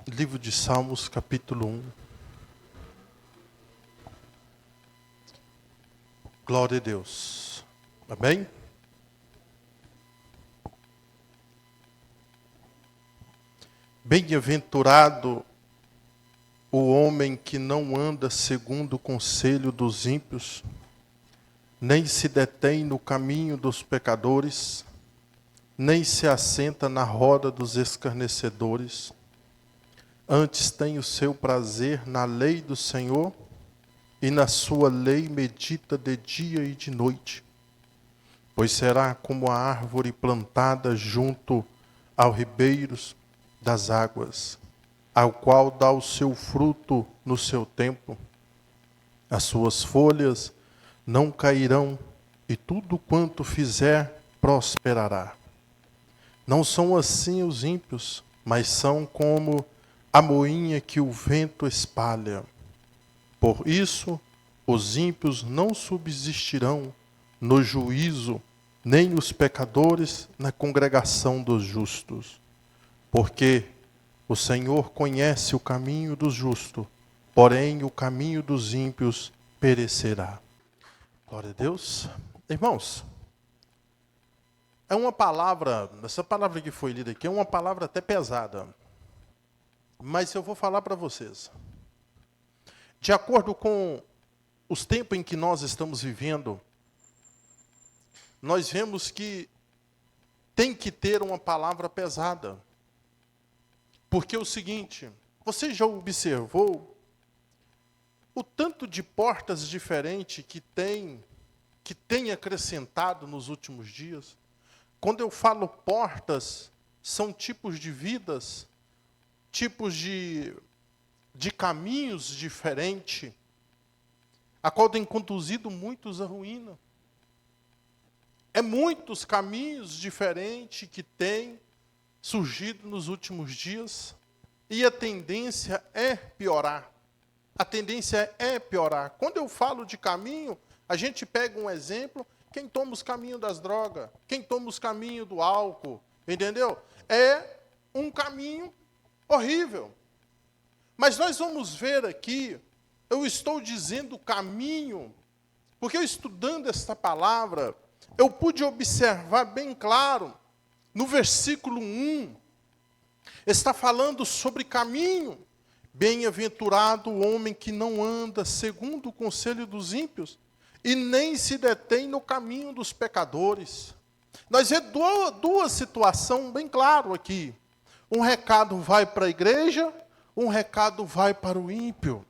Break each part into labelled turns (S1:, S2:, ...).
S1: Livro de Salmos, capítulo 1. Glória a Deus. Amém? Bem-aventurado o homem que não anda segundo o conselho dos ímpios, nem se detém no caminho dos pecadores, nem se assenta na roda dos escarnecedores. Antes tem o seu prazer na lei do Senhor, e na sua lei medita de dia e de noite. Pois será como a árvore plantada junto aos ribeiros das águas, ao qual dá o seu fruto no seu tempo. As suas folhas não cairão, e tudo quanto fizer prosperará. Não são assim os ímpios, mas são como a moinha que o vento espalha. Por isso, os ímpios não subsistirão no juízo, nem os pecadores na congregação dos justos. Porque o Senhor conhece o caminho dos justos, porém o caminho dos ímpios perecerá. Glória a Deus. Irmãos, é uma palavra, essa palavra que foi lida aqui é uma palavra até pesada. Mas eu vou falar para vocês. De acordo com os tempos em que nós estamos vivendo, nós vemos que tem que ter uma palavra pesada. Porque é o seguinte, você já observou o tanto de portas diferentes que tem acrescentado nos últimos dias? Quando eu falo portas, são tipos de vidas, tipos de caminhos diferentes, a qual tem conduzido muitos à ruína. É muitos caminhos diferentes que têm surgido nos últimos dias, e a tendência é piorar. A tendência é piorar. Quando eu falo de caminho, a gente pega um exemplo, quem toma os caminhos das drogas, quem toma os caminhos do álcool, entendeu? É um caminho horrível. Mas nós vamos ver aqui, eu estou dizendo caminho, porque eu estudando esta palavra, eu pude observar bem claro, no versículo 1, está falando sobre caminho. Bem-aventurado o homem que não anda segundo o conselho dos ímpios, e nem se detém no caminho dos pecadores. Nós vemos duas situações bem claras aqui. Um recado vai para a igreja, um recado vai para o ímpio.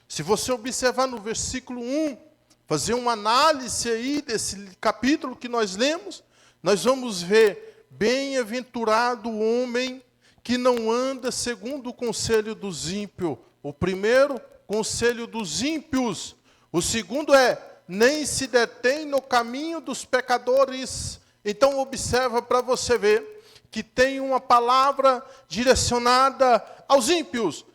S1: Se você observar no versículo 1, fazer uma análise aí desse capítulo que nós lemos, nós vamos ver, bem-aventurado o homem que não anda segundo o conselho dos ímpios. O primeiro, conselho dos ímpios. O segundo é, nem se detém no caminho dos pecadores. Então observa para você ver que tem uma palavra direcionada aos ímpios.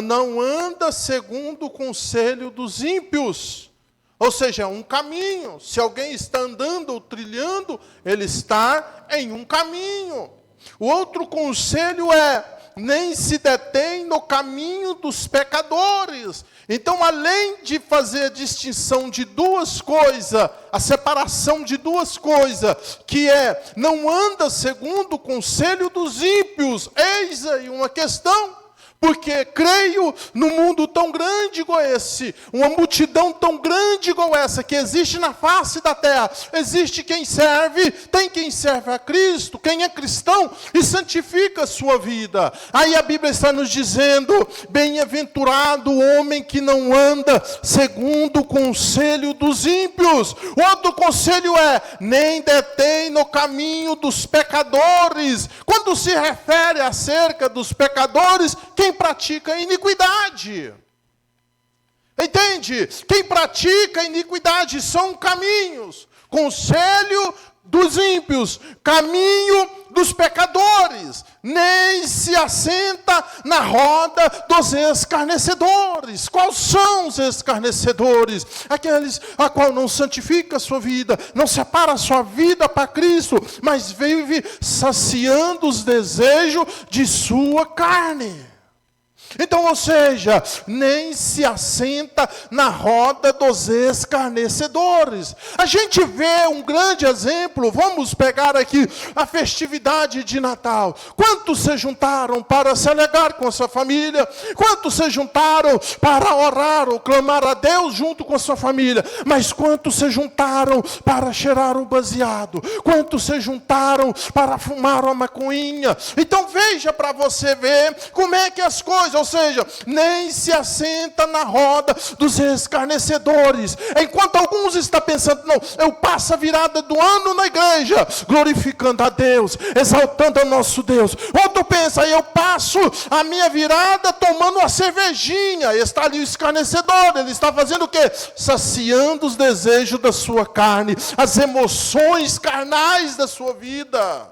S1: Não anda segundo o conselho dos ímpios. Ou seja, um caminho. Se alguém está andando ou trilhando, ele está em um caminho. O outro conselho é, nem se detém no caminho dos pecadores. Então, além de fazer a distinção de duas coisas, a separação de duas coisas, que é, não anda segundo o conselho dos ímpios, eis aí uma questão. Porque creio no mundo tão grande igual esse, uma multidão tão grande igual essa, que existe na face da terra. Existe quem serve, tem quem serve a Cristo, quem é cristão e santifica a sua vida. Aí a Bíblia está nos dizendo, bem-aventurado o homem que não anda segundo o conselho dos ímpios. O outro conselho é, nem detém no caminho dos pecadores. Quando se refere acerca dos pecadores, quem pratica iniquidade. Entende? Quem pratica iniquidade são caminhos. Conselho dos ímpios, caminho dos pecadores. Nem se assenta na roda dos escarnecedores. Quais são os escarnecedores? Aqueles a qual não santifica a sua vida, não separa a sua vida para Cristo, mas vive saciando os desejos de sua carne. Então, ou seja, nem se assenta na roda dos escarnecedores. A gente vê um grande exemplo, vamos pegar aqui a festividade de Natal. Quantos se juntaram para se alegrar com a sua família? Quantos se juntaram para orar ou clamar a Deus junto com a sua família? Mas quantos se juntaram para cheirar o baseado? Quantos se juntaram para fumar uma maconhinha? Então veja para você ver como é que as coisas, ou seja, nem se assenta na roda dos escarnecedores. Enquanto alguns estão pensando, não, eu passo a virada do ano na igreja, glorificando a Deus, exaltando o nosso Deus. Outro pensa, eu passo a minha virada tomando uma cervejinha. Está ali o escarnecedor, ele está fazendo o quê? Saciando os desejos da sua carne, as emoções carnais da sua vida.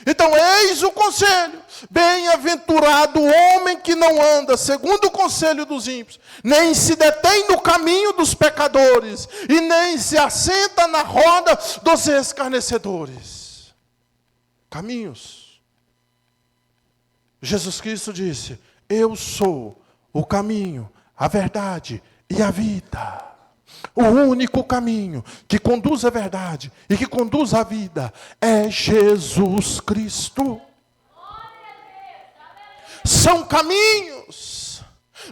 S1: Então, eis o conselho: bem-aventurado o homem que não anda segundo o conselho dos ímpios, nem se detém no caminho dos pecadores, e nem se assenta na roda dos escarnecedores. Caminhos. Jesus Cristo disse: eu sou o caminho, a verdade e a vida. O único caminho que conduz à verdade e que conduz à vida é Jesus Cristo. São caminhos.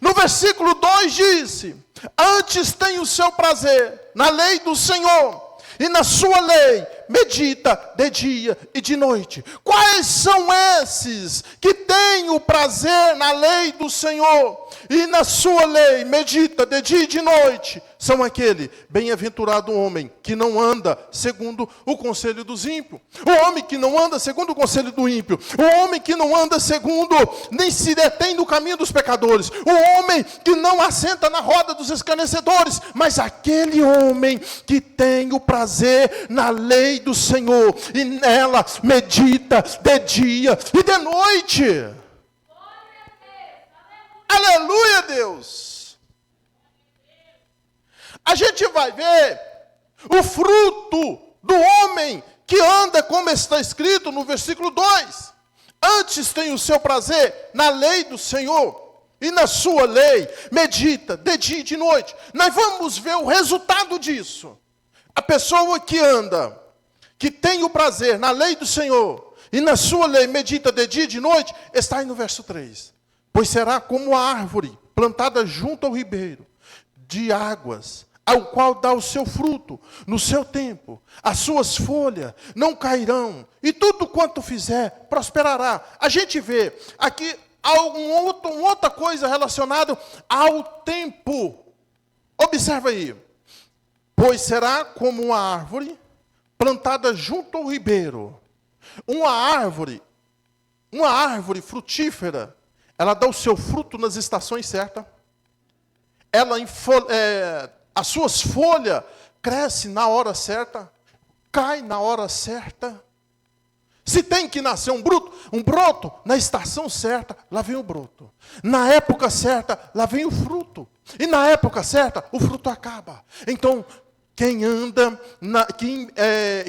S1: No versículo 2 disse: antes tem o seu prazer na lei do Senhor, e na sua lei medita de dia e de noite. Quais são esses que têm o prazer na lei do Senhor e na sua lei medita de dia e de noite? São aquele bem-aventurado homem que não anda segundo o conselho dos ímpios. O homem que não anda segundo o conselho do ímpio. O homem que não anda segundo, nem se detém no caminho dos pecadores. O homem que não assenta na roda dos escarnecedores. Mas aquele homem que tem o prazer na lei do Senhor e nela medita de dia e de noite. Aleluia, Deus! A gente vai ver o fruto do homem que anda, como está escrito no versículo 2. Antes tem o seu prazer na lei do Senhor, e na sua lei medita de dia e de noite. Nós vamos ver o resultado disso. A pessoa que anda, que tem o prazer na lei do Senhor, e na sua lei medita de dia e de noite, está aí no verso 3. Pois será como a árvore plantada junto ao ribeiro de águas, ao qual dá o seu fruto no seu tempo. As suas folhas não cairão, e tudo quanto fizer prosperará. A gente vê aqui uma outra coisa relacionada ao tempo. Observa aí. Pois será como uma árvore plantada junto ao ribeiro. Uma árvore frutífera, ela dá o seu fruto nas estações certas. As suas folhas crescem na hora certa, cai na hora certa. Se tem que nascer um broto, na estação certa, lá vem o broto. Na época certa, lá vem o fruto. E na época certa, o fruto acaba. Então,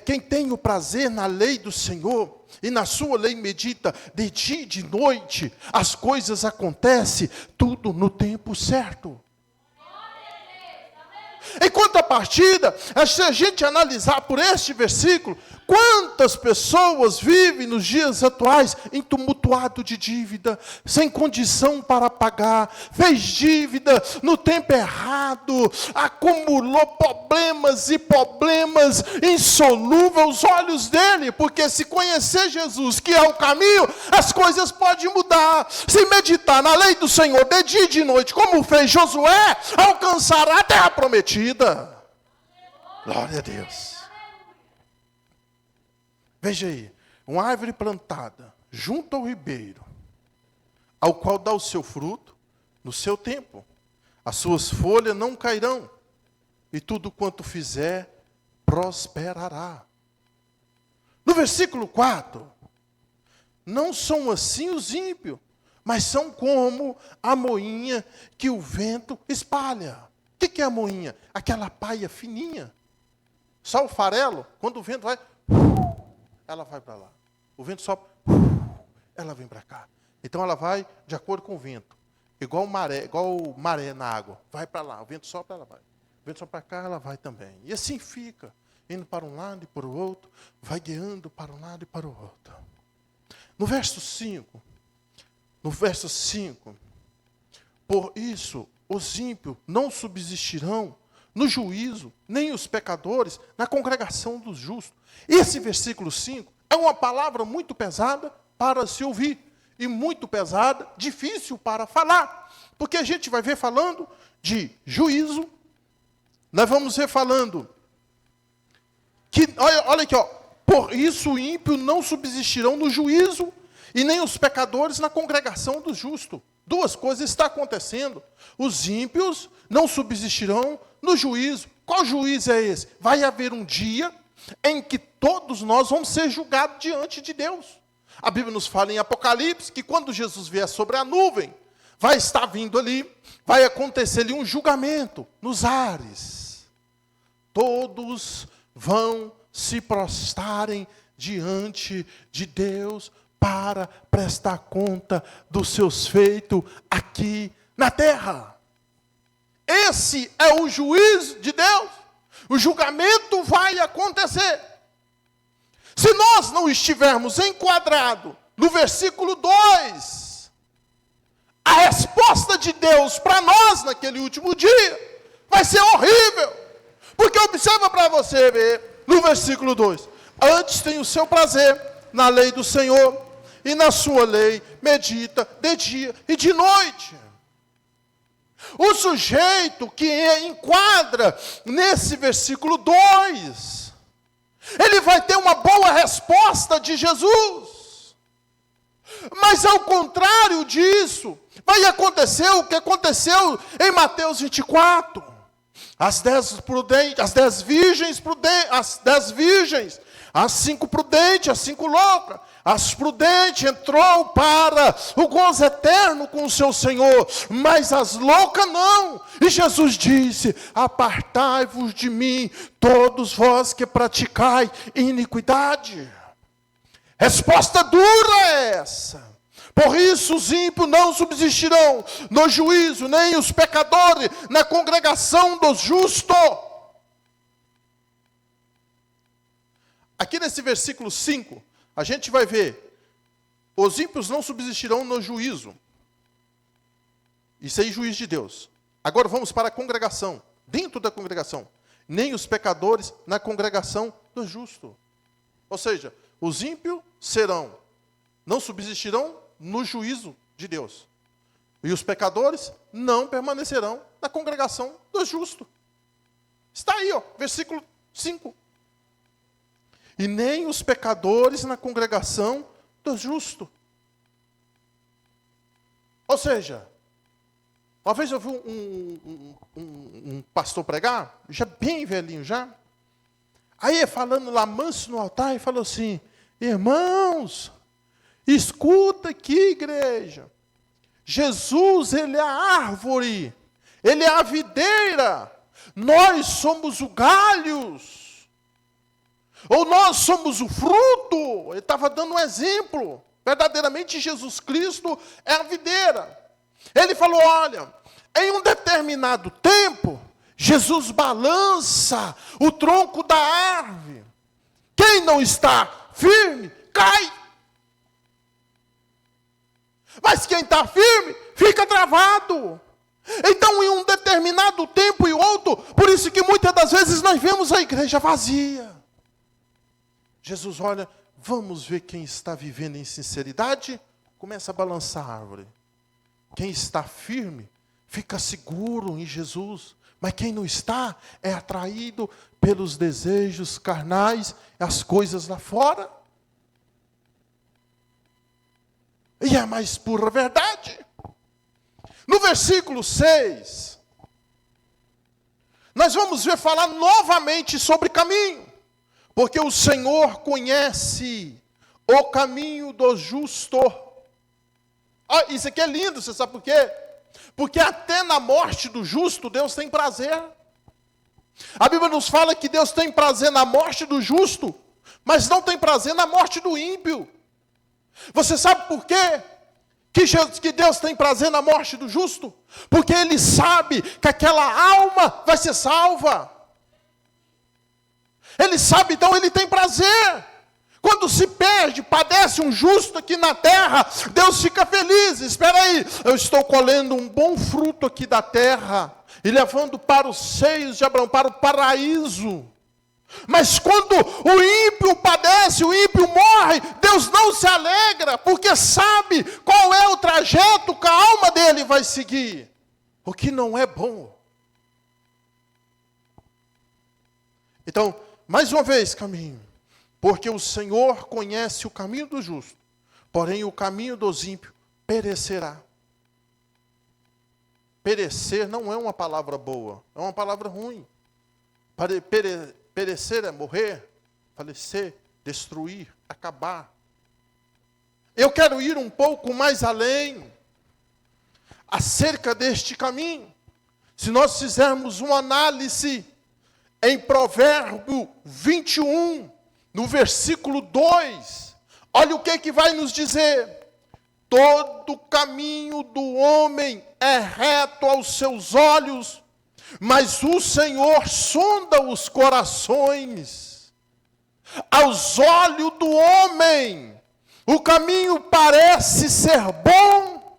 S1: quem tem o prazer na lei do Senhor, e na sua lei medita de dia e de noite, as coisas acontecem tudo no tempo certo. Em contrapartida, se a gente analisar por este versículo, quantas pessoas vivem nos dias atuais em tumultuado de dívida, sem condição para pagar, fez dívida no tempo errado, acumulou problemas e problemas insolúveis aos olhos dele, porque se conhecer Jesus, que é o caminho, as coisas podem mudar. Se meditar na lei do Senhor de dia e de noite, como fez Josué, alcançará a terra prometida. Glória a Deus. Veja aí, uma árvore plantada junto ao ribeiro, ao qual dá o seu fruto no seu tempo. As suas folhas não cairão, e tudo quanto fizer prosperará. No versículo 4, não são assim os ímpios, mas são como a moinha que o vento espalha. O que é a moinha? Aquela paia fininha. Só o farelo, quando o vento vai, ela vai para lá. O vento sopra, ela vem para cá. Então ela vai de acordo com o vento. Igual maré na água. Vai para lá, o vento sopra, ela vai. O vento sopra para cá, ela vai também. E assim fica, indo para um lado e para o outro, vai guiando para um lado e para o outro. No verso 5, por isso os ímpios não subsistirão no juízo, nem os pecadores na congregação dos justos. Esse versículo 5 é uma palavra muito pesada para se ouvir, e muito pesada, difícil para falar, porque a gente vai ver falando de juízo, nós vamos ver falando que, olha aqui, por isso o ímpio não subsistirão no juízo, e nem os pecadores na congregação dos justos. Duas coisas estão acontecendo. Os ímpios não subsistirão no juízo. Qual juízo é esse? Vai haver um dia em que todos nós vamos ser julgados diante de Deus. A Bíblia nos fala em Apocalipse que quando Jesus vier sobre a nuvem, vai estar vindo ali, vai acontecer ali um julgamento nos ares. Todos vão se prostrarem diante de Deus para prestar conta dos seus feitos aqui na terra. Esse é o juízo de Deus. O julgamento vai acontecer. Se nós não estivermos enquadrados no versículo 2, a resposta de Deus para nós naquele último dia vai ser horrível. Porque observa para você ver no versículo 2. Antes tem o seu prazer na lei do Senhor, e na sua lei medita de dia e de noite. O sujeito que enquadra nesse versículo 2, ele vai ter uma boa resposta de Jesus. Mas ao contrário disso, vai acontecer o que aconteceu em Mateus 24. As 10 virgens, as 5 prudentes, as 5 loucas. As prudentes entrou para o gozo eterno com o seu Senhor, mas as loucas não. E Jesus disse: apartai-vos de mim, todos vós que praticai iniquidade. Resposta dura é essa. Por isso os ímpios não subsistirão no juízo, nem os pecadores na congregação dos justos. Aqui nesse versículo 5, a gente vai ver, os ímpios não subsistirão no juízo. Isso aí, juízo de Deus. Agora vamos para a congregação, dentro da congregação. Nem os pecadores na congregação do justo. Ou seja, os ímpios não subsistirão no juízo de Deus. E os pecadores não permanecerão na congregação do justo. Está aí, versículo 5. E nem os pecadores na congregação do justo. Ou seja, uma vez eu vi um pastor pregar, já bem velhinho já. Aí falando lá manso no altar, e falou assim: irmãos, escuta aqui, igreja. Jesus, ele é a árvore, ele é a videira, nós somos os galhos. Ou nós somos o fruto. Ele estava dando um exemplo. Verdadeiramente Jesus Cristo é a videira. Ele falou: olha, em um determinado tempo, Jesus balança o tronco da árvore. Quem não está firme, cai. Mas quem está firme, fica travado. Então, em um determinado tempo e outro, por isso que muitas das vezes nós vemos a igreja vazia. Jesus olha, vamos ver quem está vivendo em sinceridade, começa a balançar a árvore. Quem está firme, fica seguro em Jesus. Mas quem não está, é atraído pelos desejos carnais, as coisas lá fora. E é a mais pura verdade. No versículo 6, nós vamos ver falar novamente sobre caminho. Porque o Senhor conhece o caminho do justo. Isso aqui é lindo, você sabe por quê? Porque até na morte do justo, Deus tem prazer. A Bíblia nos fala que Deus tem prazer na morte do justo, mas não tem prazer na morte do ímpio. Você sabe por quê? que Deus tem prazer na morte do justo? Porque Ele sabe que aquela alma vai ser salva. Ele sabe, então Ele tem prazer. Quando se perde, padece um justo aqui na terra, Deus fica feliz. Espera aí, eu estou colhendo um bom fruto aqui da terra e levando para os seios de Abraão, para o paraíso. Mas quando o ímpio padece, o ímpio morre, Deus não se alegra, porque sabe qual é o trajeto que a alma dele vai seguir. O que não é bom. Então, mais uma vez, caminho. Porque o Senhor conhece o caminho do justo, porém o caminho dos ímpios perecerá. Perecer não é uma palavra boa, é uma palavra ruim. Perecer é morrer, falecer, destruir, acabar. Eu quero ir um pouco mais além, acerca deste caminho. Se nós fizermos uma análise em Provérbio 21, no versículo 2, olha o que vai nos dizer. Todo caminho do homem é reto aos seus olhos, mas o Senhor sonda os corações. Aos olhos do homem, o caminho parece ser bom,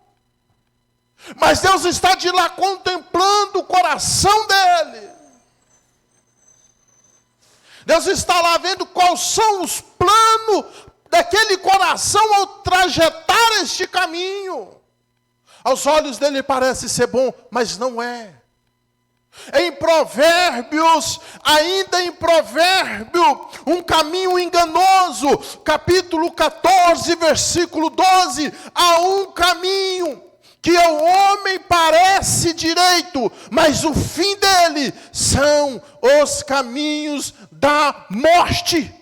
S1: mas Deus está de lá contemplando o coração dele. Deus está lá vendo quais são os planos daquele coração ao trajetar este caminho. Aos olhos dele parece ser bom, mas não é. Em Provérbios, ainda em Provérbio, um caminho enganoso, capítulo 14, versículo 12, há um caminho que ao homem parece direito, mas o fim dele são os caminhos da morte.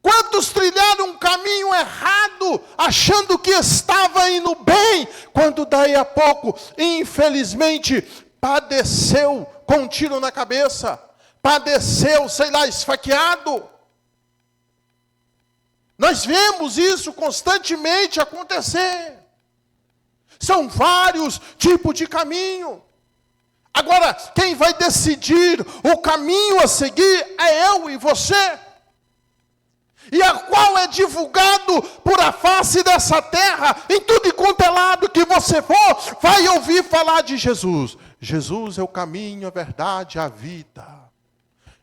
S1: Quantos trilharam um caminho errado, achando que estava indo bem, quando daí a pouco, infelizmente, padeceu com um tiro na cabeça, padeceu, sei lá, esfaqueado. Nós vemos isso constantemente acontecer. São vários tipos de caminho. Agora, quem vai decidir o caminho a seguir é eu e você. E a qual é divulgado por a face dessa terra, em tudo e quanto é lado que você for, vai ouvir falar de Jesus. Jesus é o caminho, a verdade, a vida.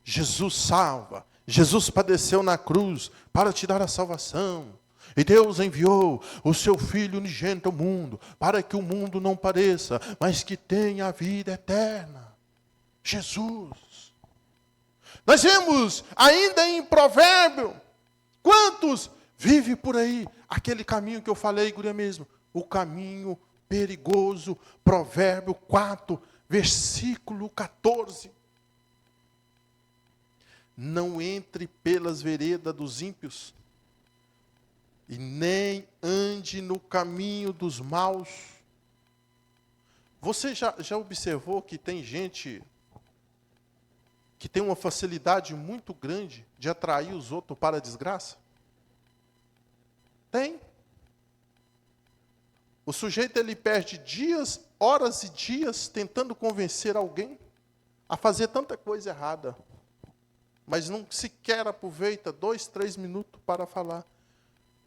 S1: Jesus salva. Jesus padeceu na cruz para te dar a salvação. E Deus enviou o seu Filho unigênito ao mundo, para que o mundo não pareça, mas que tenha a vida eterna. Jesus. Nós vemos ainda em Provérbio, quantos vivem por aí, aquele caminho que eu falei, guria mesmo, o caminho perigoso, Provérbio 4, versículo 14. Não entre pelas veredas dos ímpios, e nem ande no caminho dos maus. Você já observou que tem gente que tem uma facilidade muito grande de atrair os outros para a desgraça? Tem. O sujeito, ele perde dias, horas e dias tentando convencer alguém a fazer tanta coisa errada, mas não sequer aproveita 2, 3 minutos para falar: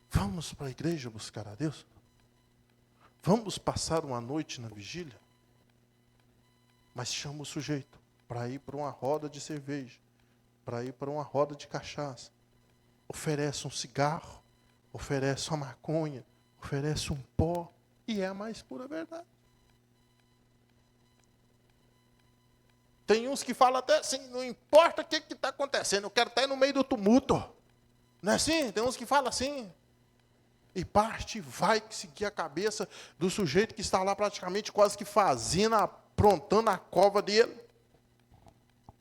S1: vamos para a igreja buscar a Deus? Vamos passar uma noite na vigília? Mas chama o sujeito para ir para uma roda de cerveja, para ir para uma roda de cachaça. Oferece um cigarro, oferece uma maconha, oferece um pó, e é a mais pura verdade. Tem uns que falam até assim: não importa o que está acontecendo, eu quero estar no meio do tumulto. Não é assim? Tem uns que falam assim. E parte vai seguir a cabeça do sujeito que está lá praticamente quase que fazendo, aprontando a cova dele.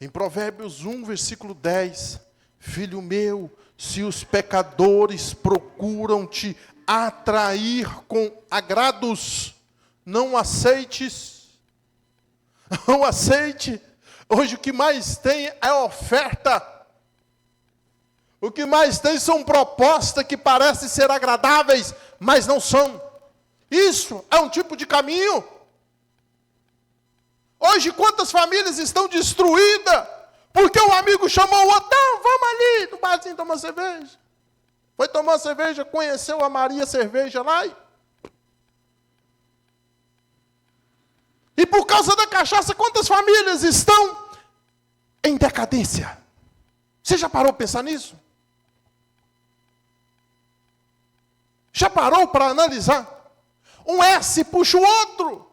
S1: Em Provérbios 1, versículo 10. Filho meu, se os pecadores procuram te atrair com agrados, não aceites. Não aceite. Hoje o que mais tem é oferta. O que mais tem são propostas que parecem ser agradáveis, mas não são. Isso é um tipo de caminho. Hoje, quantas famílias estão destruídas porque o amigo chamou o outro, não, vamos ali no barzinho tomar cerveja. Foi tomar cerveja, conheceu a Maria Cerveja lá. E por causa da cachaça, quantas famílias estão em decadência? Você já parou para pensar nisso? Já parou para analisar? Um S puxa o outro.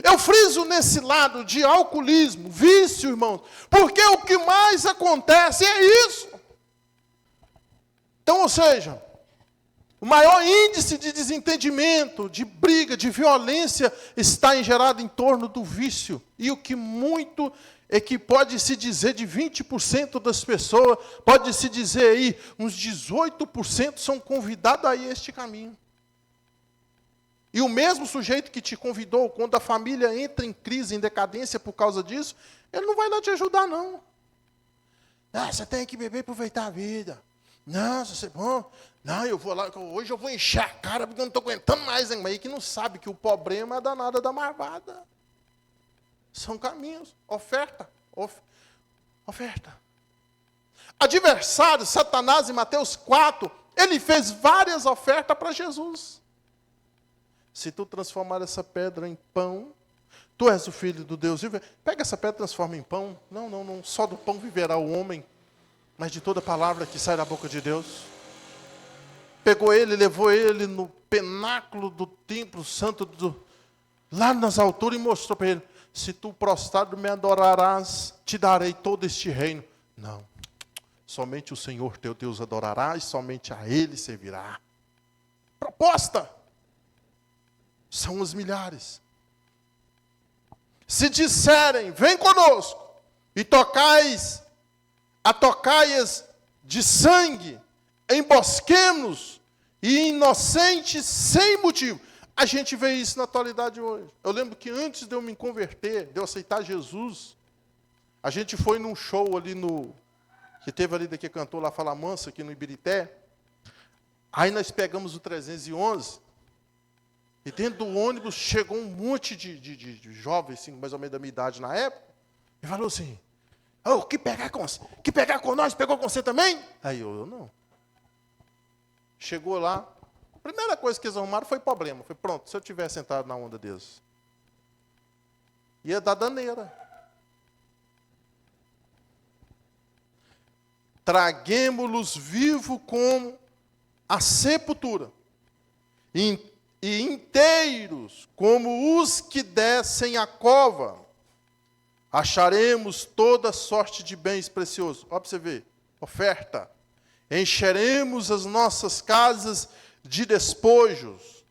S1: Eu friso nesse lado de alcoolismo, vício, irmãos, porque o que mais acontece é isso. Então, ou seja, o maior índice de desentendimento, de briga, de violência está gerado em torno do vício. E o que muito é que pode se dizer de 20% das pessoas, pode se dizer aí, uns 18% são convidados a ir a este caminho. E o mesmo sujeito que te convidou, quando a família entra em crise, em decadência por causa disso, ele não vai lá te ajudar, não. Ah, você tem que beber e aproveitar a vida. Não, você é bom. Não, eu vou lá, hoje eu vou encher a cara, porque eu não estou aguentando mais. Mas aí que não sabe que o problema é danada da marvada. São caminhos. Oferta. Oferta. Adversário, Satanás, em Mateus 4, ele fez várias ofertas para Jesus. Se tu transformar essa pedra em pão, tu és o filho do Deus vivo. Pega essa pedra e transforma em pão. Não. Só do pão viverá o homem, mas de toda palavra que sai da boca de Deus. Pegou ele, levou ele no penáculo do templo santo, lá nas alturas, e mostrou para ele, se tu prostrado me adorarás, te darei todo este reino. Não, somente o Senhor teu Deus adorarás, somente a Ele servirá. Proposta. São os milhares. Se disserem, vem conosco, e tocais de sangue, embosquemos e inocentes sem motivo. A gente vê isso na atualidade hoje. Eu lembro que antes de eu me converter, de eu aceitar Jesus, a gente foi num show ali que teve ali daqui, cantor lá, Fala Mansa, aqui no Ibirité. Aí nós pegamos o 311, e dentro do ônibus chegou um monte de jovens, assim, mais ou menos da minha idade na época, e falou assim, oh, que pegar com nós, pegou com você também? Aí eu não. Chegou lá, a primeira coisa que eles arrumaram foi problema. Foi pronto, se eu tivesse sentado na onda deles, ia dar daneira. Traguemo-los vivo como a sepultura, e inteiros como os que descem a cova, acharemos toda sorte de bens preciosos. Olha para você ver, oferta. Encheremos as nossas casas de despojos.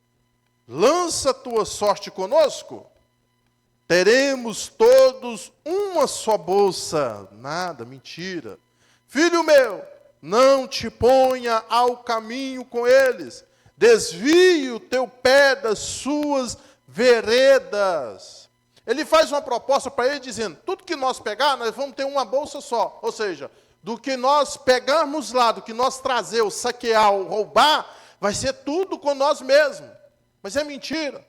S1: Lança a tua sorte conosco. Teremos todos uma só bolsa. Nada, mentira. Filho meu, não te ponha ao caminho com eles. Desvie o teu pé das suas veredas. Ele faz uma proposta para ele dizendo, tudo que nós pegar, nós vamos ter uma bolsa só. Ou seja, do que nós pegarmos lá, do que nós trazer, ou saquear, ou roubar, vai ser tudo com nós mesmos. Mas é mentira.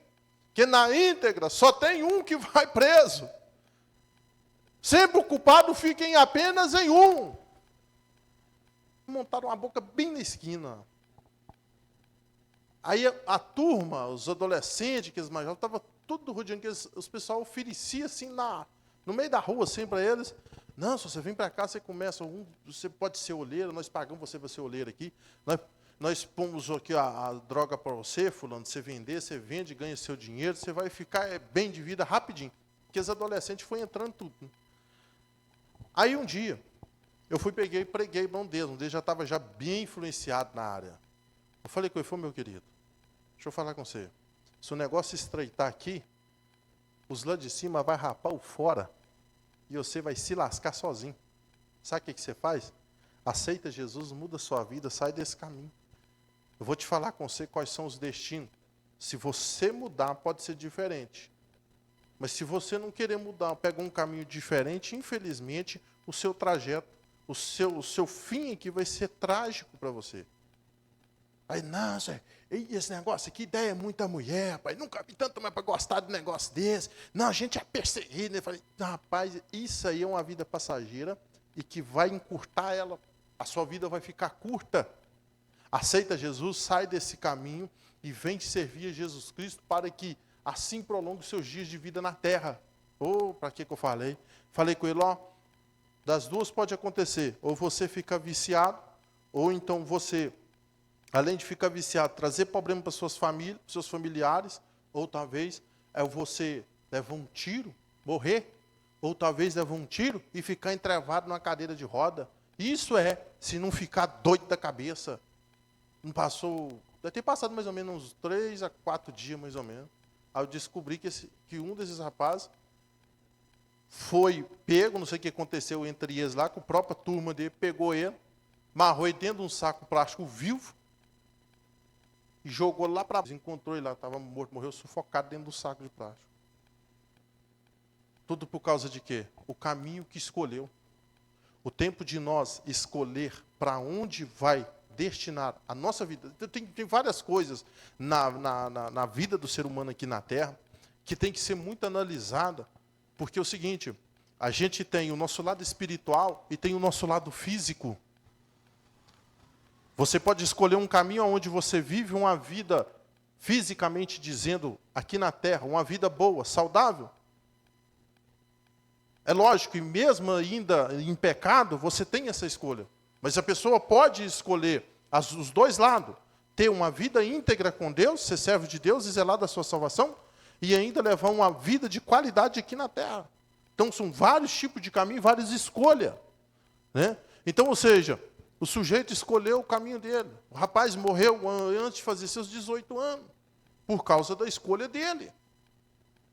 S1: Que na íntegra só tem um que vai preso. Sempre o culpado fica apenas em um. Montaram uma boca bem na esquina. Aí a turma, os adolescentes, que eles mais jovens, estavam tudo rodeando, que os pessoal oferecia assim no meio da rua, assim, para eles. Não, se você vem para cá, você começa, você pode ser oleiro, nós pagamos você para ser oleiro aqui. Nós pomos aqui a droga para você, fulano, você vender, você vende, ganha seu dinheiro, você vai ficar bem de vida rapidinho. Porque os adolescentes foram entrando tudo. Né? Aí um dia, eu peguei e preguei para um deles já estava já bem influenciado na área. Eu falei com ele, meu querido, deixa eu falar com você. Se o negócio estreitar aqui, os lá de cima vai rapar o fora e você vai se lascar sozinho. Sabe o que você faz? Aceita Jesus, muda a sua vida, sai desse caminho. Eu vou te falar com você quais são os destinos. Se você mudar, pode ser diferente. Mas se você não querer mudar, pega um caminho diferente, infelizmente, o seu trajeto o seu fim aqui vai ser trágico para você. Aí, não, esse negócio aqui, ideia é muita mulher, pai, nunca vi tanto mais para gostar de um negócio desse. Não, a gente é perseguido. Eu falei, rapaz, isso aí é uma vida passageira e que vai encurtar ela. A sua vida vai ficar curta. Aceita Jesus, sai desse caminho e vem servir a Jesus Cristo para que assim prolongue os seus dias de vida na terra. Para que eu falei? Falei com ele, das duas pode acontecer. Ou você fica viciado, ou então você, além de ficar viciado, trazer problema para suas famílias, seus familiares, ou talvez você levar um tiro, morrer, ou talvez levar um tiro e ficar entrevado numa cadeira de roda. Isso se não ficar doido da cabeça. Não passou, deve ter passado mais ou menos uns 3 a 4 dias, mais ou menos. Aí eu descobri que um desses rapazes foi pego, não sei o que aconteceu entre eles lá, com a própria turma dele, pegou ele, amarrou ele dentro de um saco plástico vivo, e jogou lá para baixo. Encontrou ele lá, estava morto, morreu sufocado dentro do saco de plástico. Tudo por causa de quê? O caminho que escolheu. O tempo de nós escolher para onde vai destinar a nossa vida. Tem várias coisas na vida do ser humano aqui na Terra que tem que ser muito analisada, porque é o seguinte, a gente tem o nosso lado espiritual e tem o nosso lado físico. Você pode escolher um caminho onde você vive uma vida, fisicamente dizendo, aqui na Terra, uma vida boa, saudável. É lógico, e mesmo ainda em pecado, você tem essa escolha. Mas a pessoa pode escolher os dois lados. Ter uma vida íntegra com Deus, ser servo de Deus e zelar da sua salvação, e ainda levar uma vida de qualidade aqui na terra. Então, são vários tipos de caminho, várias escolhas. Né? Então, ou seja, o sujeito escolheu o caminho dele. O rapaz morreu antes de fazer seus 18 anos, por causa da escolha dele.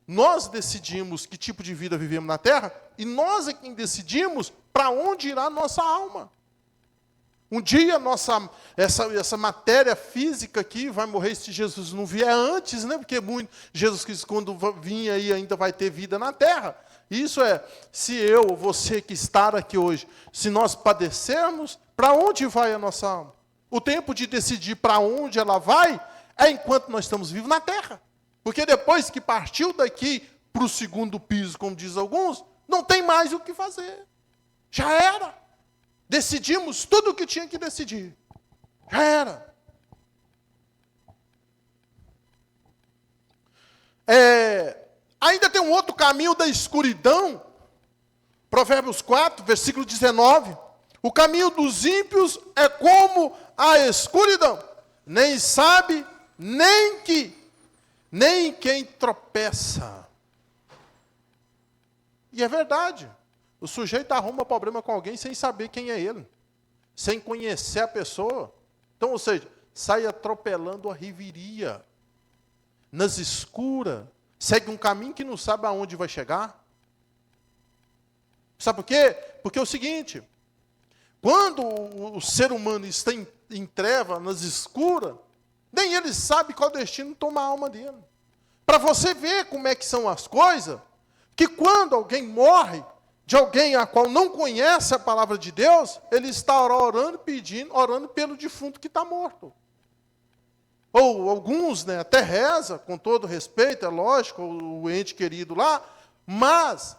S1: Nós decidimos que tipo de vida vivemos na terra, e nós é quem decidimos para onde irá a nossa alma. Um dia essa matéria física aqui vai morrer se Jesus não vier antes, né? Porque Jesus Cristo, quando vir aí, ainda vai ter vida na terra. Isso se eu ou você que está aqui hoje, se nós padecermos, para onde vai a nossa alma? O tempo de decidir para onde ela vai é enquanto nós estamos vivos na terra. Porque depois que partiu daqui para o segundo piso, como diz alguns, não tem mais o que fazer. Já era. Decidimos tudo o que tinha que decidir. Já era. Ainda tem um outro caminho da escuridão. Provérbios 4, versículo 19. O caminho dos ímpios é como a escuridão. Nem sabe, nem quem tropeça. E é verdade. O sujeito arruma problema com alguém sem saber quem é ele. Sem conhecer a pessoa. Então, ou seja, sai atropelando a riveria. Nas escuras. Segue um caminho que não sabe aonde vai chegar. Sabe por quê? Porque é o seguinte. Quando o ser humano está em treva, nas escuras, nem ele sabe qual destino toma a alma dele. Para você ver como é que são as coisas, que quando alguém morre, de alguém a qual não conhece a palavra de Deus, ele está orando pelo defunto que está morto. Ou alguns, até reza, com todo respeito, é lógico, o ente querido lá, mas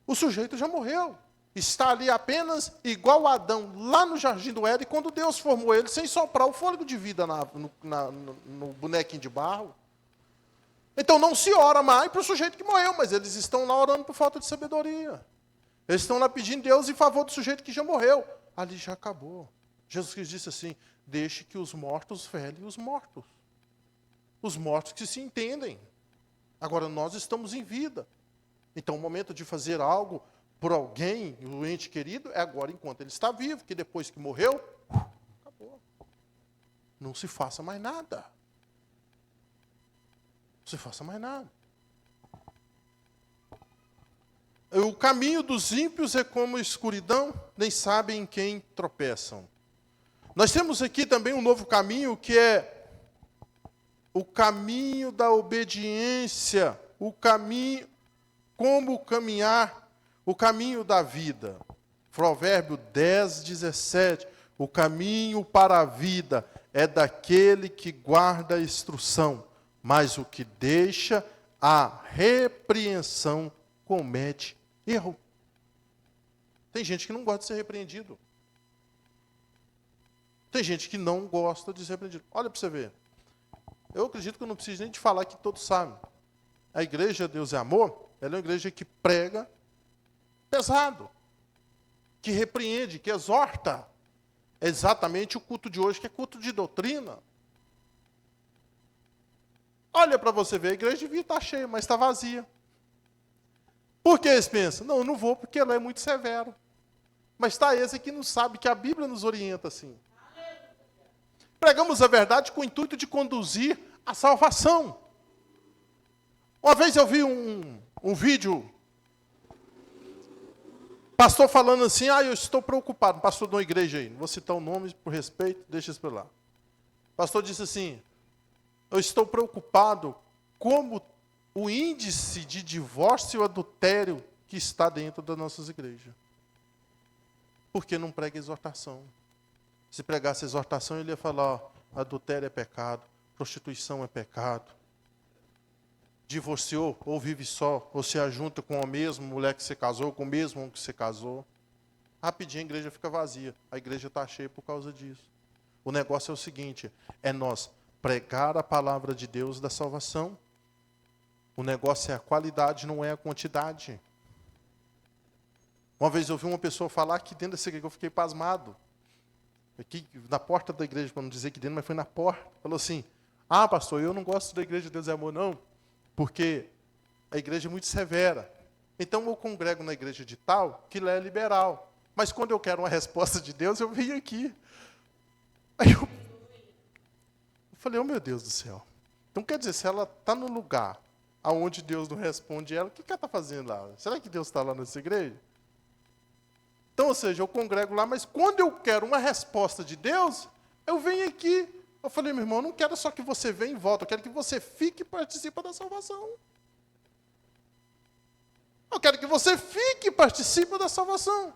S1: o sujeito já morreu. Está ali apenas igual a Adão, lá no jardim do Éden, quando Deus formou ele, sem soprar o fôlego de vida no bonequinho de barro. Então não se ora mais para o sujeito que morreu, mas eles estão lá orando por falta de sabedoria. Eles estão lá pedindo Deus em favor do sujeito que já morreu. Ali já acabou. Jesus Cristo disse assim, deixe que os mortos velem os mortos. Os mortos que se entendem. Agora nós estamos em vida. Então o momento de fazer algo por alguém, o ente querido, é agora enquanto ele está vivo, que depois que morreu, acabou. Não se faça mais nada. Não se faça mais nada. O caminho dos ímpios é como escuridão, nem sabem em quem tropeçam. Nós temos aqui também um novo caminho, que é o caminho da obediência, o caminho, como caminhar, o caminho da vida. Provérbio 10, 17. O caminho para a vida é daquele que guarda a instrução, mas o que deixa a repreensão comete erro. Tem gente que não gosta de ser repreendido. Tem gente que não gosta de ser repreendido. Olha para você ver. Eu acredito que eu não preciso nem de falar que todos sabem. A igreja Deus é Amor, ela é uma igreja que prega pesado, que repreende, que exorta. É exatamente o culto de hoje, que é culto de doutrina. Olha para você ver, a igreja devia estar cheia, mas está vazia. Por que eles pensam? Não, eu não vou porque ela é muito severo. Mas está esse que não sabe que a Bíblia nos orienta assim. Pregamos a verdade com o intuito de conduzir a salvação. Uma vez eu vi um vídeo, pastor falando assim, eu estou preocupado, pastor de uma igreja aí, não vou citar o nome por respeito, deixa isso para lá. O pastor disse assim, eu estou preocupado como o índice de divórcio e adultério que está dentro das nossas igrejas. Porque não prega exortação. Se pregasse exortação, ele ia falar, adultério é pecado, prostituição é pecado. Divorciou, ou vive só, ou se ajunta com a mesma mulher que você casou, com o mesmo homem que você casou. Rapidinho a igreja fica vazia. A igreja está cheia por causa disso. O negócio é o seguinte, é nós pregar a palavra de Deus da salvação. O negócio é a qualidade, não é a quantidade. Uma vez eu ouvi uma pessoa falar que dentro dessa igreja eu fiquei pasmado. Aqui na porta da igreja, para não dizer que dentro, mas foi na porta. Falou assim, pastor, eu não gosto da igreja de Deus é Amor, não, porque a igreja é muito severa. Então eu congrego na igreja de tal, que lá é liberal. Mas quando eu quero uma resposta de Deus, eu venho aqui. Aí eu falei, oh meu Deus do céu. Então quer dizer, se ela está no lugar onde Deus não responde ela, o que ela está fazendo lá? Será que Deus está lá nessa igreja? Então, ou seja, eu congrego lá, mas quando eu quero uma resposta de Deus, eu venho aqui. Eu falei, meu irmão, eu não quero só que você venha e volte, eu quero que você fique e participe da salvação. Eu quero que você fique e participe da salvação.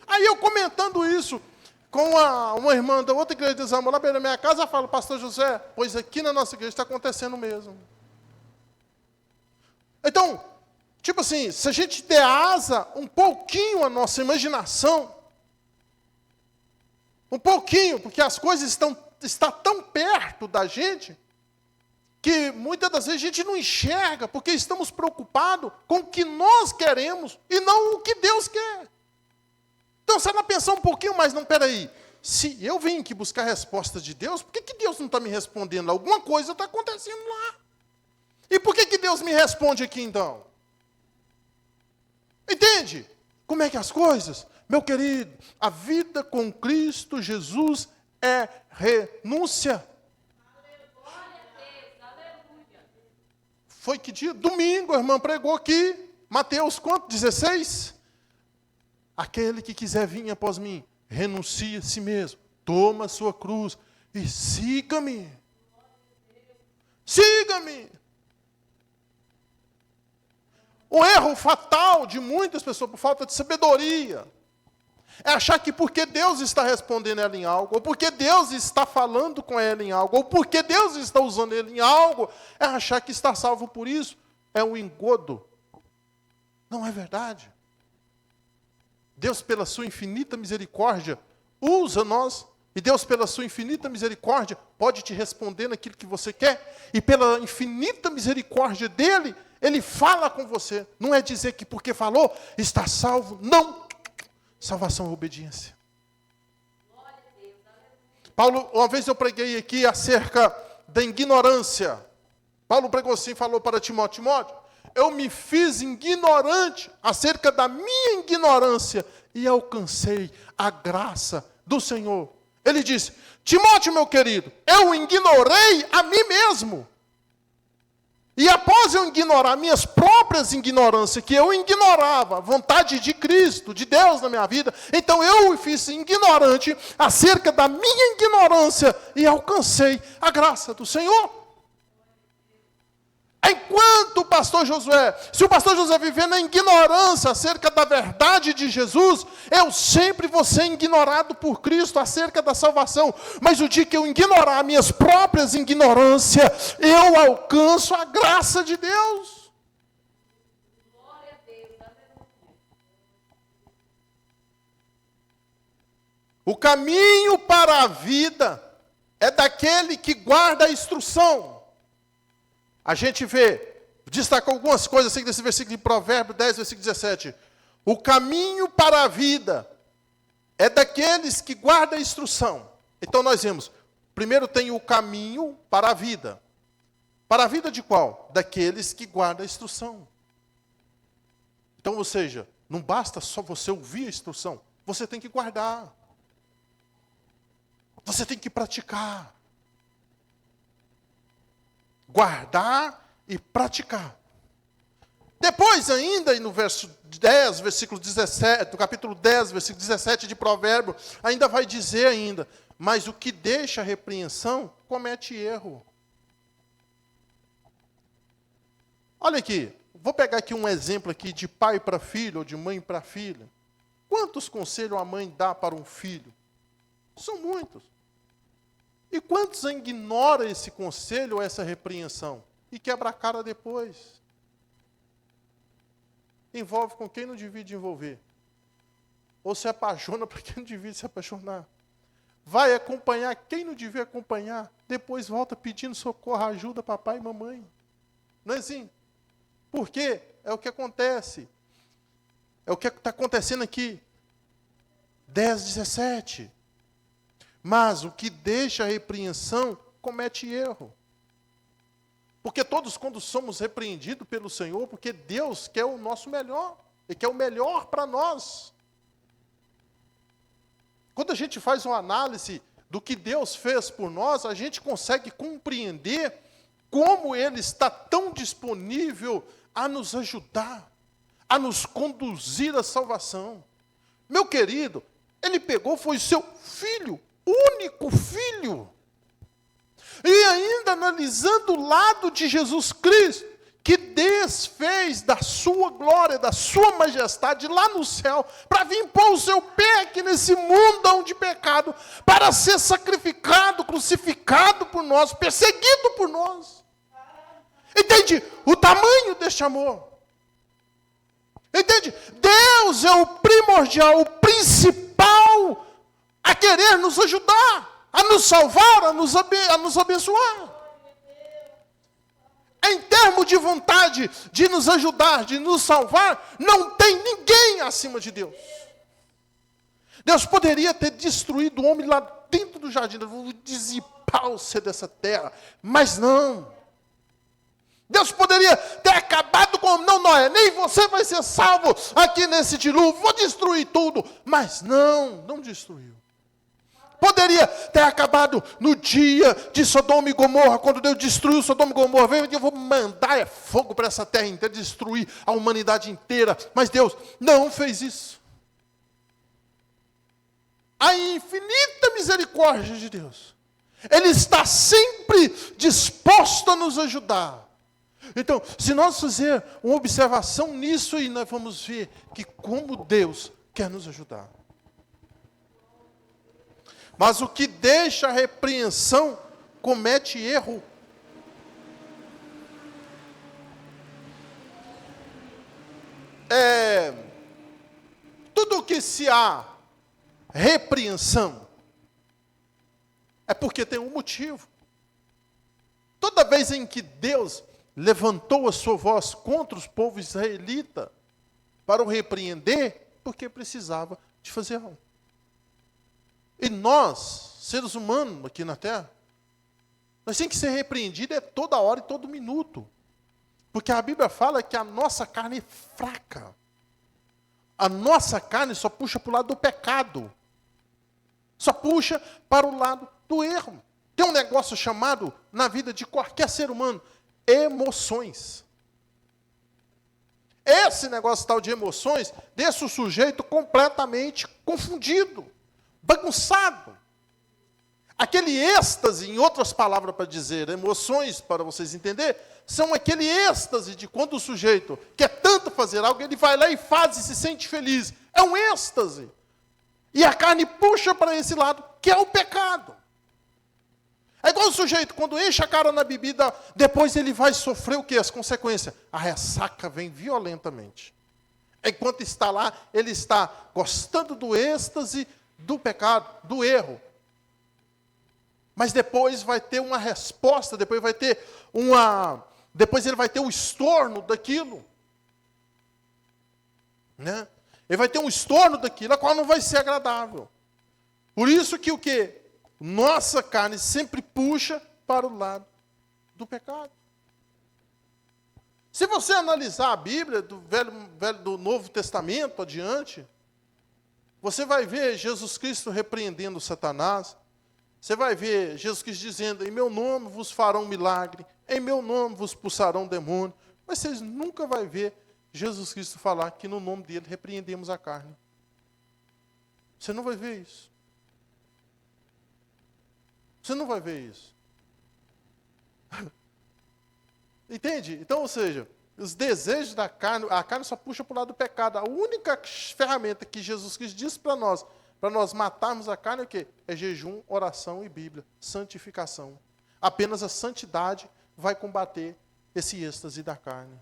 S1: Aí eu comentando isso com uma irmã da outra igreja de Deus Amor, lá perto da minha casa, eu falo, pastor José, pois aqui na nossa igreja está acontecendo mesmo. Então, tipo assim, se a gente der asa um pouquinho à nossa imaginação, um pouquinho, porque as coisas estão tão perto da gente, que muitas das vezes a gente não enxerga, porque estamos preocupados com o que nós queremos e não o que Deus quer. Então, se ela pensar um pouquinho mais, não, peraí, se eu vim aqui buscar a resposta de Deus, por que Deus não está me respondendo? Alguma coisa está acontecendo lá. E por que Deus me responde aqui, então? Entende? Como é que as coisas? Meu querido, a vida com Cristo Jesus é renúncia. Foi que dia? Domingo, a irmã pregou aqui. Mateus quanto? 16? Aquele que quiser vir após mim, renuncie a si mesmo, toma a sua cruz e siga-me. Siga-me. O erro fatal de muitas pessoas, por falta de sabedoria, é achar que porque Deus está respondendo ela em algo, ou porque Deus está falando com ela em algo, ou porque Deus está usando ele em algo, é achar que está salvo por isso. É um engodo. Não é verdade. Deus, pela sua infinita misericórdia, usa nós, e Deus, pela sua infinita misericórdia, pode te responder naquilo que você quer, e pela infinita misericórdia dele, ele fala com você. Não é dizer que porque falou, está salvo. Não. Salvação é obediência. Paulo, uma vez eu preguei aqui acerca da ignorância. Paulo pregou assim, falou para Timóteo, Timóteo, eu me fiz ignorante acerca da minha ignorância e alcancei a graça do Senhor. Ele disse, Timóteo, meu querido, eu ignorei a mim mesmo. E após eu ignorar minhas próprias ignorâncias, que eu ignorava a vontade de Cristo, de Deus na minha vida, então eu fiz ignorante acerca da minha ignorância e alcancei a graça do Senhor. Enquanto o pastor Josué, se o pastor Josué viver na ignorância acerca da verdade de Jesus, eu sempre vou ser ignorado por Cristo acerca da salvação. Mas o dia que eu ignorar minhas próprias ignorâncias, eu alcanço a graça de Deus.
S2: Glória a Deus.
S1: O caminho para a vida é daquele que guarda a instrução. A gente destacou algumas coisas assim nesse versículo de Provérbios 10, versículo 17. O caminho para a vida é daqueles que guardam a instrução. Então nós vemos, primeiro tem o caminho para a vida. Para a vida de qual? Daqueles que guardam a instrução. Então, ou seja, não basta só você ouvir a instrução, você tem que guardar. Você tem que praticar. Guardar e praticar. Depois ainda, no verso 10, versículo 17, no capítulo 10, versículo 17 de Provérbios, ainda vai dizer ainda, mas o que deixa a repreensão, comete erro. Olha aqui, vou pegar aqui um exemplo aqui de pai para filho, ou de mãe para filha. Quantos conselhos a mãe dá para um filho? São muitos. E quantos ignoram esse conselho ou essa repreensão? E quebra a cara depois. Envolve com quem não devia de envolver. Ou se apaixona para quem não devia se apaixonar. Vai acompanhar quem não devia acompanhar. Depois volta pedindo socorro, ajuda papai e mamãe. Não é assim? Por quê? É o que acontece. É o que está acontecendo aqui. 10, 17. Mas o que deixa a repreensão, comete erro. Porque todos, quando somos repreendidos pelo Senhor, porque Deus quer o nosso melhor. Ele quer o melhor para nós. Quando a gente faz uma análise do que Deus fez por nós, a gente consegue compreender como Ele está tão disponível a nos ajudar, a nos conduzir à salvação. Meu querido, Ele pegou, foi o seu filho, único filho. E ainda analisando o lado de Jesus Cristo, que desfez da sua glória, da sua majestade lá no céu, para vir pôr o seu pé aqui nesse mundão de pecado, para ser sacrificado, crucificado por nós, perseguido por nós. Entende? O tamanho deste amor. Entende? Deus é o primordial, o principal a querer nos ajudar, a nos salvar, a nos abençoar. Em termos de vontade de nos ajudar, de nos salvar, não tem ninguém acima de Deus. Deus poderia ter destruído o homem lá dentro do jardim, vou dissipar você dessa terra, mas não. Deus poderia ter acabado com, não, Noé, nem você vai ser salvo aqui nesse dilúvio, vou destruir tudo, mas não destruiu. Poderia ter acabado no dia de Sodoma e Gomorra, quando Deus destruiu Sodoma e Gomorra. Eu vou mandar fogo para essa terra inteira, destruir a humanidade inteira. Mas Deus não fez isso. A infinita misericórdia de Deus. Ele está sempre disposto a nos ajudar. Então, se nós fizermos uma observação nisso, aí nós vamos ver que como Deus quer nos ajudar. Mas o que deixa a repreensão comete erro. Tudo que se há repreensão é porque tem um motivo. Toda vez em que Deus levantou a sua voz contra os povos israelitas para o repreender, porque precisava de fazer algo. E nós, seres humanos aqui na Terra, nós temos que ser repreendidos toda hora e todo minuto. Porque a Bíblia fala que a nossa carne é fraca. A nossa carne só puxa para o lado do pecado. Só puxa para o lado do erro. Tem um negócio chamado, na vida de qualquer ser humano, emoções. Esse negócio tal de emoções deixa o sujeito completamente confundido, bagunçado. Aquele êxtase, em outras palavras para dizer, emoções, para vocês entenderem, são aquele êxtase de quando o sujeito quer tanto fazer algo, ele vai lá e faz e se sente feliz. É um êxtase. E a carne puxa para esse lado, que é o pecado. É igual o sujeito, quando enche a cara na bebida, depois ele vai sofrer o quê? As consequências. A ressaca vem violentamente. Enquanto está lá, ele está gostando do êxtase, do pecado, do erro. Mas depois vai ter uma resposta, depois ele vai ter o estorno daquilo. Né? Ele vai ter um estorno daquilo, a qual não vai ser agradável. Por isso que o quê? Nossa carne sempre puxa para o lado do pecado. Se você analisar a Bíblia, do Novo Testamento adiante, você vai ver Jesus Cristo repreendendo Satanás. Você vai ver Jesus Cristo dizendo, em meu nome vos farão milagre, em meu nome vos expulsarão demônio. Mas vocês nunca vão ver Jesus Cristo falar que no nome dele repreendemos a carne. Você não vai ver isso. Você não vai ver isso. Entende? Então, ou seja, os desejos da carne, a carne só puxa para o lado do pecado. A única ferramenta que Jesus Cristo disse para nós matarmos a carne é o quê? É jejum, oração e Bíblia, santificação. Apenas a santidade vai combater esse êxtase da carne.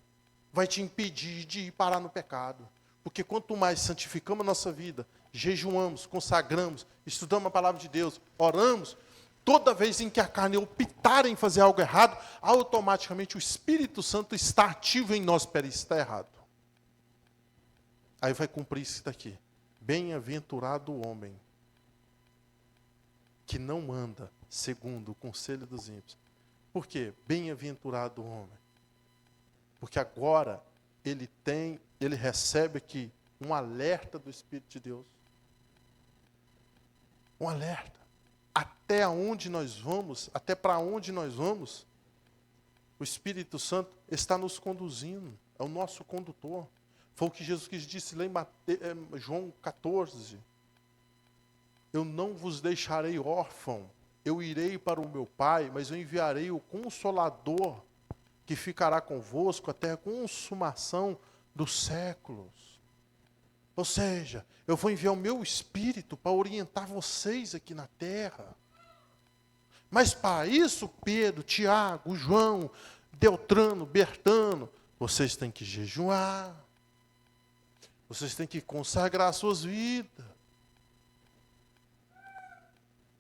S1: Vai te impedir de ir parar no pecado. Porque quanto mais santificamos a nossa vida, jejuamos, consagramos, estudamos a palavra de Deus, oramos, toda vez em que a carne optar em fazer algo errado, automaticamente o Espírito Santo está ativo em nós. Espera, isso está errado. Aí vai cumprir isso daqui. Bem-aventurado o homem que não anda segundo o conselho dos ímpios. Por quê? Bem-aventurado o homem. Porque agora ele recebe aqui um alerta do Espírito de Deus. Um alerta. Até onde nós vamos, até para onde nós vamos, o Espírito Santo está nos conduzindo, é o nosso condutor. Foi o que Jesus disse lá em João 14. Eu não vos deixarei órfão, eu irei para o meu Pai, mas eu enviarei o Consolador, que ficará convosco até a consumação dos séculos. Ou seja, eu vou enviar o meu Espírito para orientar vocês aqui na terra. Mas para isso, Pedro, Tiago, João, Deltrano, Bertano, vocês têm que jejuar. Vocês têm que consagrar suas vidas.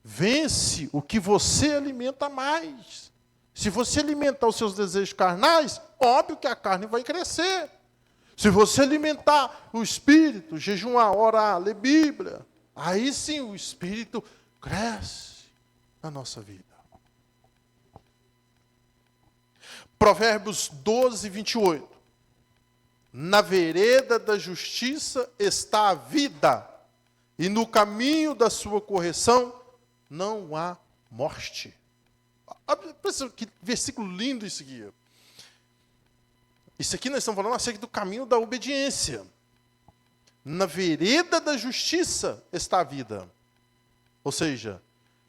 S1: Vence o que você alimenta mais. Se você alimentar os seus desejos carnais, óbvio que a carne vai crescer. Se você alimentar o espírito, jejuar, orar, ler Bíblia, aí sim o espírito cresce na nossa vida. Provérbios 12, 28. Na vereda da justiça está a vida, e no caminho da sua correção não há morte. Que versículo lindo isso aqui. Isso aqui nós estamos falando acerca do caminho da obediência. Na vereda da justiça está a vida. Ou seja,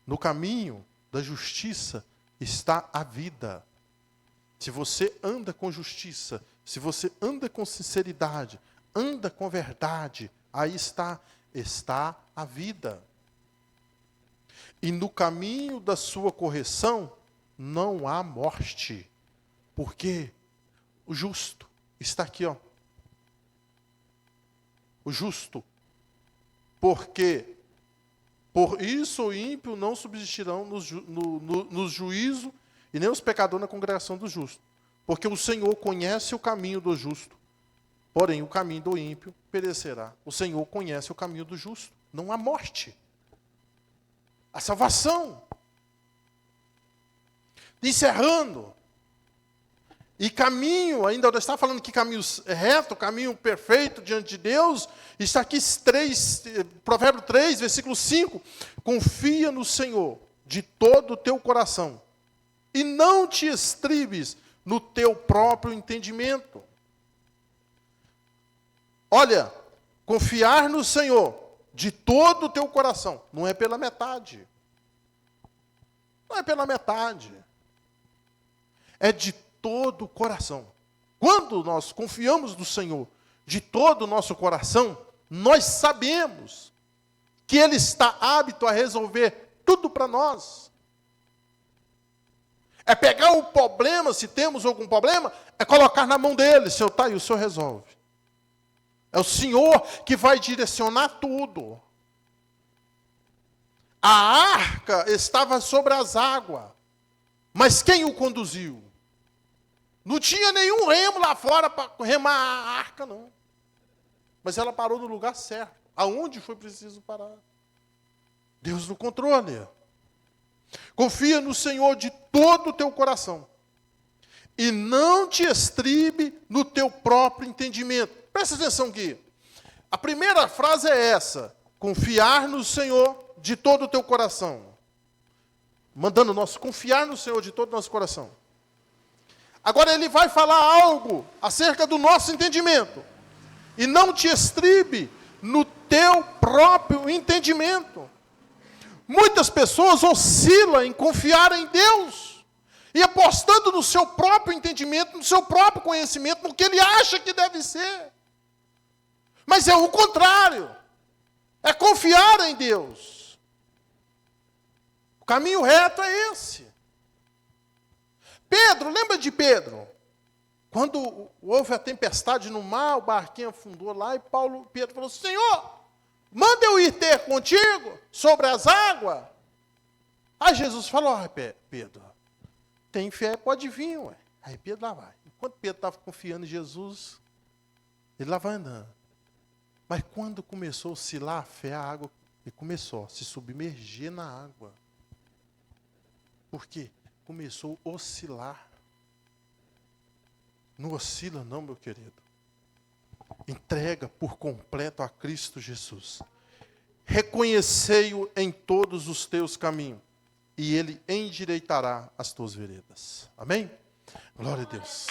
S1: no caminho da justiça está a vida. Se você anda com justiça, se você anda com sinceridade, anda com verdade, aí está a vida. E no caminho da sua correção não há morte. Por quê? O justo está aqui, ó. O justo. Porque por isso o ímpio não subsistirão no juízo, e nem os pecadores na congregação do justo. Porque o Senhor conhece o caminho do justo, porém o caminho do ímpio perecerá. O Senhor conhece o caminho do justo. Não há morte. A salvação. Encerrando. E caminho, ainda está falando que caminho reto, caminho perfeito diante de Deus, está aqui Provérbio 3, versículo 5. Confia no Senhor de todo o teu coração, e não te estribes no teu próprio entendimento. Olha, confiar no Senhor de todo o teu coração, não é pela metade. Não é pela metade. É de todo o coração. Quando nós confiamos no Senhor de todo o nosso coração, nós sabemos que Ele está apto a resolver tudo para nós. É pegar o problema, se temos algum problema, é colocar na mão dele. Senhor, tá aí, o Senhor resolve. É o Senhor que vai direcionar tudo. A arca estava sobre as águas, mas quem o conduziu? Não tinha nenhum remo lá fora para remar a arca, não. Mas ela parou no lugar certo, aonde foi preciso parar. Deus no controle. Confia no Senhor de todo o teu coração. E não te estribe no teu próprio entendimento. Presta atenção aqui. A primeira frase é essa. Confiar no Senhor de todo o teu coração. Mandando nós confiar no Senhor de todo o nosso coração. Agora ele vai falar algo acerca do nosso entendimento. E não te estribe no teu próprio entendimento. Muitas pessoas oscilam em confiar em Deus e apostando no seu próprio entendimento, no seu próprio conhecimento, no que ele acha que deve ser. Mas é o contrário. É confiar em Deus. O caminho reto é esse. Pedro, lembra de Pedro? Quando houve a tempestade no mar, o barquinho afundou lá e Pedro falou: Senhor, manda eu ir ter contigo sobre as águas. Aí Jesus falou: Pedro, tem fé, pode vir, ué. Aí Pedro lá vai. Enquanto Pedro estava confiando em Jesus, ele lá vai andando. Mas quando começou a oscilar a fé, a água, ele começou a se submergir na água. Por quê? Começou a oscilar. Não oscila não, meu querido. Entrega por completo a Cristo Jesus. Reconhecei-o em todos os teus caminhos, e Ele endireitará as tuas veredas. Amém? Glória a Deus.